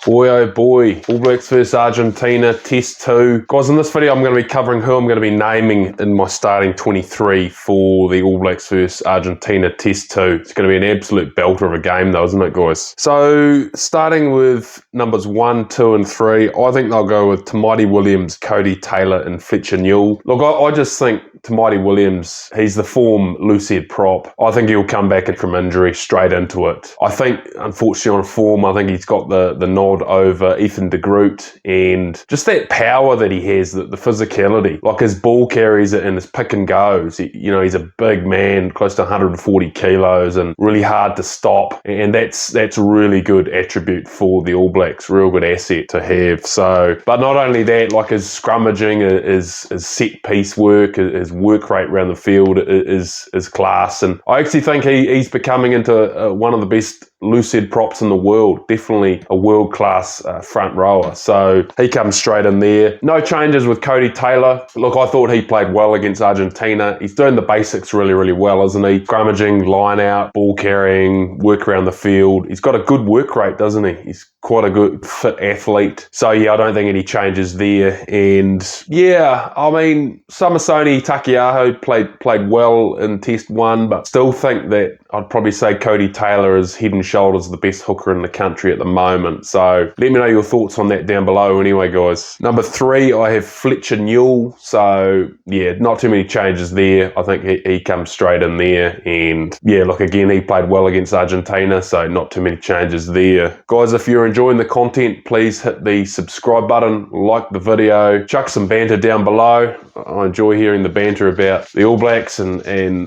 Boy oh boy, All Blacks vs Argentina, Test 2. Guys, in this video I'm going to be covering who I'm going to be naming in my starting 23 for the All Blacks vs Argentina Test 2. It's going to be an absolute belter of a game though, isn't it, guys? So, starting with numbers 1, 2 and 3, I think they'll go with Tamati Williams, Cody Taylor and Fletcher Newell. Look, I just think Tamati Williams, he's the form loosehead prop. I think he'll come back from injury straight into it. I think, unfortunately, on form, I think he's got the nod over Ethan de Groot, and just that power that he has, the physicality, like his ball carries and his pick and goes. He's a big man, close to 140 kilos, and really hard to stop. And that's a really good attribute for the All Blacks, real good asset to have. So, but not only that, like his scrummaging, his set piece work, his work rate around the field is class. And I actually think he's becoming into one of the best loosehead props in the world. Definitely a world-class front rower. So he comes straight in there. No changes with Cody Taylor. Look, I thought he played well against Argentina. He's doing the basics really, really well, isn't he? Scrummaging, line out, ball carrying, work around the field. He's got a good work rate, doesn't he? He's quite a good fit athlete. So yeah, I don't think any changes there. And yeah, I mean, Samasoni Takiaho played well in Test 1, but still think that I'd probably say Cody Taylor is head and shoulders the best hooker in the country at the moment. So let me know your thoughts on that down below anyway, guys. Number 3, I have Fletcher Newell. So yeah, not too many changes there. I think he comes straight in there. And yeah, look, again, he played well against Argentina, so not too many changes there. Guys, if you're enjoying the content, please hit the subscribe button, like the video, chuck some banter down below. I enjoy hearing the banter about the All Blacks and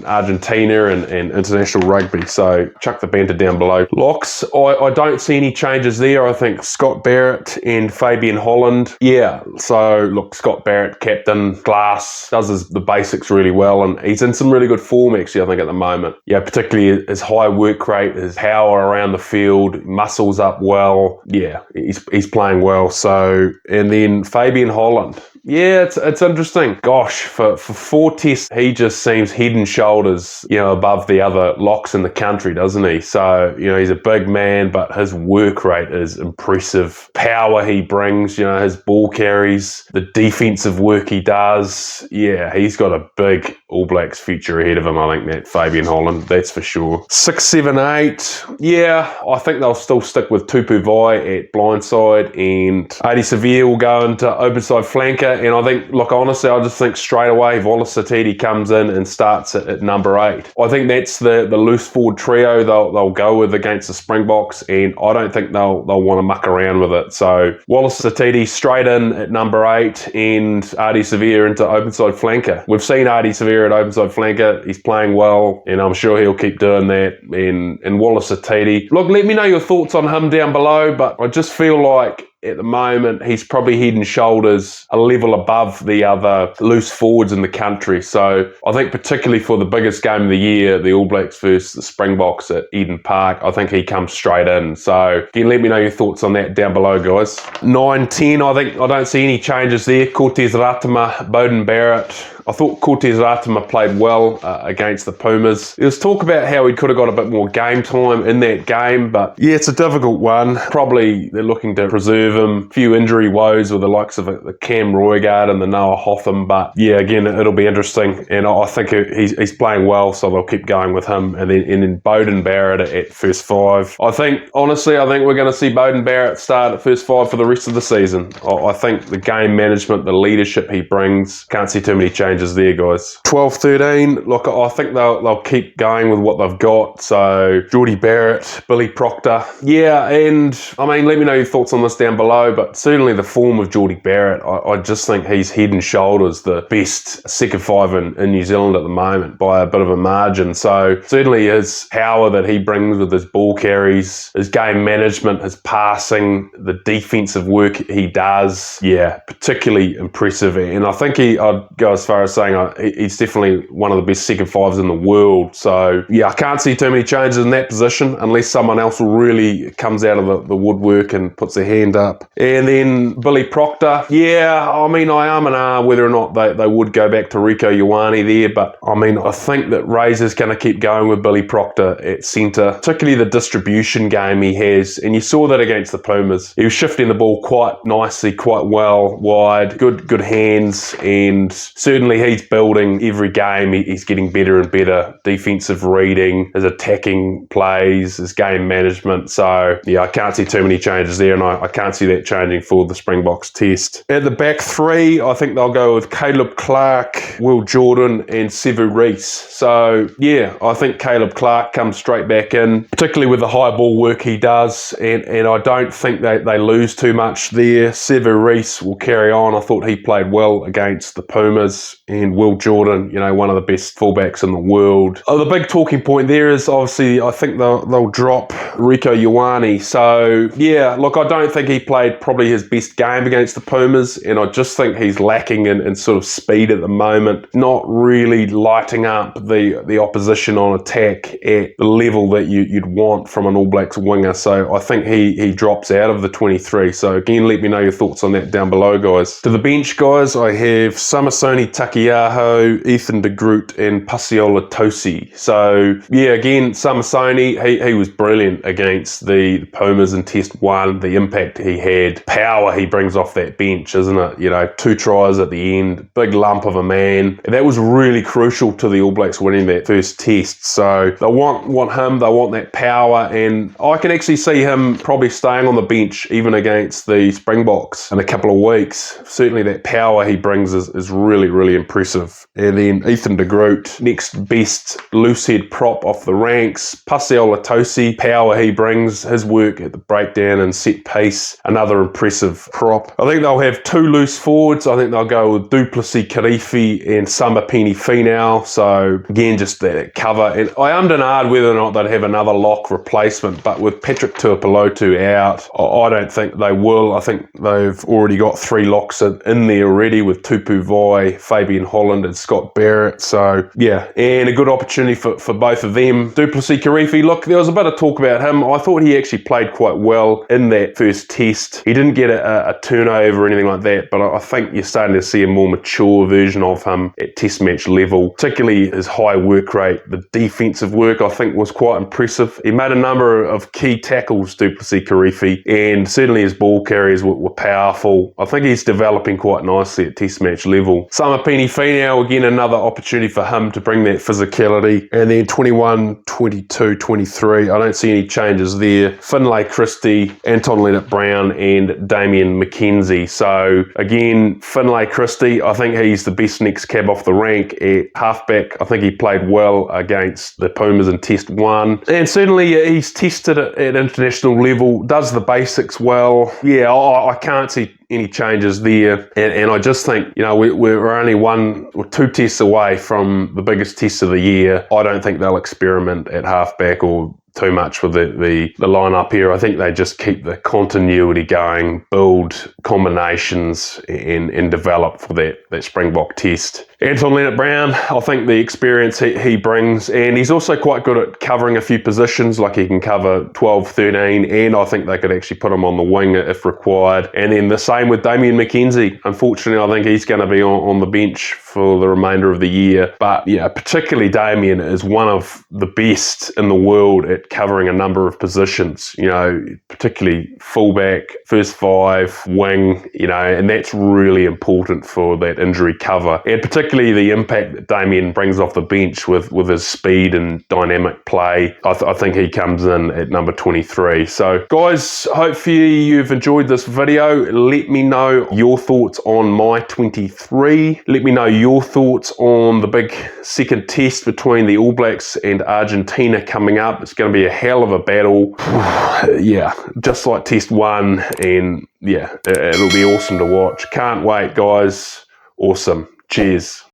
Argentina and international rugby. So chuck the banter down below. Locks, I don't see any changes there. I think Scott Barrett and Fabian Holland. Yeah, so look, Scott Barrett, captain, class, does the basics really well, and he's in some really good form actually, I think, at the moment. Yeah, particularly his high work rate, his power around the field, muscles up well. Yeah, he's playing well. So, and then Fabian Holland. Yeah, it's interesting. Gosh, for 4 tests, he just seems head and shoulders, above the other locks in the country, doesn't he? So, he's a big man, but his work rate is impressive. Power he brings, his ball carries, the defensive work he does. Yeah, he's got a big All Blacks future ahead of him, I think, that Fabian Holland, that's for sure. 6, 7, 8. Yeah, I think they'll still stick with Tupu Vai at blindside, and Adi Sevilla will go into open side flanker. And I think, look, honestly, I just think straight away Wallace Satiti comes in and starts at number 8. I think that's the loose forward trio they'll go with against the Springboks, and I don't think they'll want to muck around with it. So Wallace Satiti straight in at number 8 and Adi Sevilla into open side flanker. We've seen Adi Sevilla at open side flanker. He's playing well, and I'm sure he'll keep doing that. And Wallace Satiti. Look, let me know your thoughts on him down below, but I just feel like at the moment, he's probably head and shoulders a level above the other loose forwards in the country. So I think particularly for the biggest game of the year, the All Blacks versus the Springboks at Eden Park, I think he comes straight in. So again, let me know your thoughts on that down below, guys. 9, 10, I don't see any changes there. Cortez Ratama, Bowden Barrett. I thought Cortez Ratama played well against the Pumas. There was talk about how he could have got a bit more game time in that game, but yeah, it's a difficult one. Probably they're looking to preserve him. A few injury woes with the likes of the Cam Roigard and the Noah Hotham, but yeah, again, it'll be interesting, and I think he's playing well, so they'll keep going with him. And then Bowden Barrett at first 5. Honestly, I think we're going to see Bowden Barrett start at first 5 for the rest of the season. I think the game management, the leadership he brings, can't see too many changes there, guys. 12, 13, look, I think they'll keep going with what they've got. So Geordie Barrett, Billy Proctor. Yeah, and I mean, let me know your thoughts on this down below, but certainly the form of Geordie Barrett, I just think he's head and shoulders the best second 5 in New Zealand at the moment by a bit of a margin. So certainly his power that he brings with his ball carries, his game management, his passing, the defensive work he does, yeah, particularly impressive. And I think I'd go as far as was saying, he's definitely one of the best second fives in the world. So yeah, I can't see too many changes in that position unless someone else really comes out of the woodwork and puts their hand up. And then Billy Proctor, yeah, I mean, I am and are whether or not they would go back to Rieko Ioane there, but I mean, I think that Razor's going to keep going with Billy Proctor at centre, particularly the distribution game he has, and you saw that against the Pumas. He was shifting the ball quite nicely, quite well, wide, good hands, and certainly he's building every game. He's getting better and better. Defensive reading, his attacking plays, his game management. So yeah, I can't see too many changes there, and I can't see that changing for the Springboks test. At the back three, I think they'll go with Caleb Clark, Will Jordan, and Sevu Reece. So yeah, I think Caleb Clark comes straight back in, particularly with the high ball work he does, and I don't think they lose too much there. Sevu Reece will carry on. I thought he played well against the Pumas, and Will Jordan, you know, one of the best fullbacks in the world. Oh, the big talking point there is obviously I think they'll drop Rieko Ioane. So yeah, look, I don't think he played probably his best game against the Pumas, and I just think he's lacking in sort of speed at the moment, not really lighting up the opposition on attack at the level that you'd want from an All Blacks winger. So I think he drops out of the 23. So again, let me know your thoughts on that down below, guys. To the bench, guys, I have Samasoni Takiaho, Ethan de Groot, and Pasiola Tosi. So yeah, again, Samasoni, he was brilliant against the Pumas in Test 1. The impact he had, power he brings off that bench, isn't it? You know, 2 tries at the end, big lump of a man. And that was really crucial to the All Blacks winning that first test. So they want him, they want that power, and I can actually see him probably staying on the bench even against the Springboks in a couple of weeks. Certainly that power he brings is really, really impressive. And then Ethan de Groot, next best loosehead prop off the ranks. Pasiola Tosi, power he brings, his work at the breakdown and set piece, another impressive prop. I think they'll have 2 loose forwards. I think they'll go with Duplessis Kirifi and Samapeni Finau. So again, just that cover. And I am whether or not they'd have another lock replacement, but with Patrick Tuipulotu out, I don't think they will. I think they've already got 3 locks in there already with Tupu Vai, Fabian Holland, and Scott Barrett. So yeah, and a good opportunity for both of them. Duplessis Kirifi, look, there was a bit of talk about him. I thought he actually played quite well in that first test. He didn't get a turnover or anything like that, but I think you're starting to see a more mature version of him at test match level, particularly his high work rate. The defensive work, I think, was quite impressive. He made a number of key tackles, Duplessis Kirifi, and certainly his ball carriers were powerful. I think he's developing quite nicely at test match level. Samapeni Finau, again, another opportunity for him to bring that physicality. And then 21, 22, 23, I don't see any changes there. Finlay Christie, Anton Leonard-Brown, and Damien McKenzie. So again, Finlay Christie, I think he's the best next cab off the rank at halfback. I think he played well against the Pumas in Test 1. And certainly he's tested it at international level, does the basics well. Yeah, I can't see any changes there, and I just think, you know, we're only 1 or 2 tests away from the biggest test of the year. I don't think they'll experiment at halfback or too much with the lineup here. I think they just keep the continuity going, build combinations, and develop for that Springbok test. Anton Leonard-Brown, I think the experience he brings, and he's also quite good at covering a few positions, like he can cover 12, 13, and I think they could actually put him on the wing if required. And then the same with Damien McKenzie. Unfortunately, I think he's going to be on the bench for the remainder of the year. But yeah, particularly Damien is one of the best in the world at covering a number of positions, you know, particularly fullback, first 5, wing, you know, and that's really important for that injury cover. And particularly the impact that Damien brings off the bench with his speed and dynamic play. I think he comes in at number 23. So guys, hopefully you've enjoyed this video. Let me know your thoughts on my 23. Let me know your thoughts on the big second test between the All Blacks and Argentina coming up. It's going to be a hell of a battle. Yeah, just like Test 1, and yeah, it'll be awesome to watch. Can't wait, guys. Awesome. Cheers.